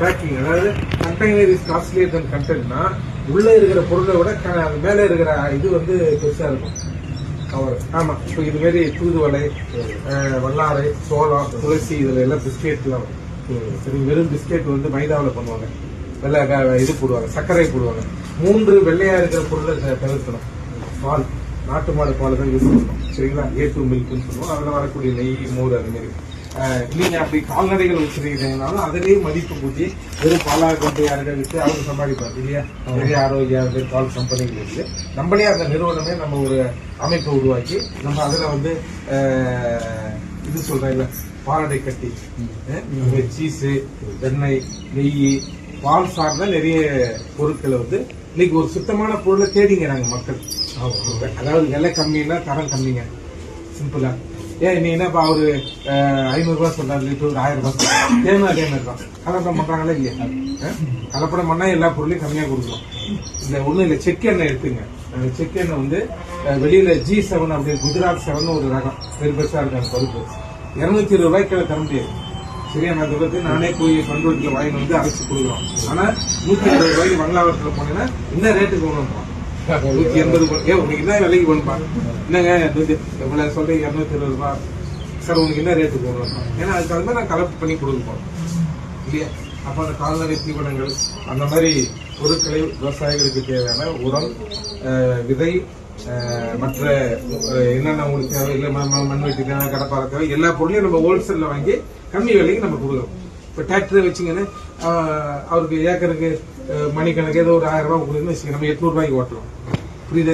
Packing, அதாவது container is costlier தென் கண்டென்ட்னா உள்ள இருக்கிற பொருளை விட மேல இருக்கிற இது வந்து பெருசா இருக்கும் கவர். ஆமா, இப்போ இது மாதிரி தூதுவளை, வல்லாரை, சோளம், துளசி, இதுல எல்லாம் பிஸ்கெட்லாம் வரும். சரி, வெறும் பிஸ்கெட் வந்து மைதாவில் பண்ணுவாங்க, வெள்ளை இது போடுவாங்க, சர்க்கரை போடுவாங்க. 3 வெள்ளையா இருக்கிற பொருளை தவிர்க்கணும். பால், நாட்டு மாடு பால் தான் யூஸ் பண்ணணும். சரிங்களா, A2 மில்க்னு சொல்லுவோம். அதுல வரக்கூடிய நெய், மோர், அது மாதிரி. நீங்க அப்படி கால்நடைகள் வச்சிருக்கீங்கனாலும் அதிலேயே மதிப்பு கூட்டி வெறும் பாலாக கொண்டு யாருடைய விட்டு அவங்க சம்பாதிப்பாங்க இல்லையா. நிறைய ஆரோக்கிய பால் கம்பெனிகள் இருக்கு. நம்மளே அந்த நிறுவனமே நம்ம ஒரு அமைப்பை உருவாக்கி நம்ம அதுல வந்து இது சொல்றேன் இல்ல, பாலடை கட்டி, சீஸ், வெண்ணெய், நெய், பால் சார்ந்த நிறைய பொருட்களை வந்து இன்னைக்கு ஒரு சுத்தமான பொருளை தேடிங்கிறாங்க மக்கள். அதாவது விலை கம்மின்னா தரம் கம்மிங்க, சிம்பிளா. ஏன் நீ என்னப்பா ஒரு 500 ரூபாய் சொல்றாரு, லிட்டர் ஒரு 1000 ரூபாய் சொல்றாரு, அதே மாதிரி தான் கலப்படம் பண்றாங்களா இல்லையா? கலப்படம் பண்ணா எல்லா பொருளையும் கம்மியா கொடுக்கணும். இந்த ஒண்ணும் இல்ல, செக் எண்ணெய் எடுத்துங்க. செக் எண்ணெய் வந்து வெளியில G7 அப்படி குஜராத் 7 ஒரு ரகம் பெருசா இருக்காங்க பருப்பு, 220 ரூபாய்க்கு தர முடியாது. சரியா, நான் சொல்றது நானே போய் பண்ருட்டில வாங்கி வந்து அரைச்சு கொடுக்குறோம். ஆனா 120 ரூபாய்க்கு பங்களாவரத்துல போனீங்கன்னா இந்த ரேட்டுக்கு ஒண்ணு 180 உனக்கு என்ன விலைக்கு வேணும்பா, என்னங்க இவ்வளவு சொல்றீங்க 220 ரூபாய் சார், உனக்கு என்ன ரேட்டு போகணும்? ஏன்னா அதுக்கு அது மாதிரி நான் கலெக்ட் பண்ணி கொடுப்போம் இல்லையா. அப்ப அந்த கால்நடை தீவனங்கள் அந்த மாதிரி பொருட்களை விவசாயிகளுக்கு தேவையான உரம், விதை, மற்ற என்னென்ன உங்களுக்கு தேவை இல்லை, மண் வெட்டி தேவை, கடப்பாறை தேவை, எல்லா பொருளையும் நம்ம ஹோல்சேல்ல வாங்கி கம்மி விலைக்கு நம்ம கொடுக்குறோம். இப்போ டிராக்டரை வச்சுங்கன்னா அவருக்கு ஏக்கருக்கு மணிக்கணக்கு ஏதோ ஒரு 1000 ரூபாய் கொடுக்குன்னு வச்சுக்கோங்க, நம்ம 800 ரூபாய்க்கு ஓட்டலாம். புரியுது?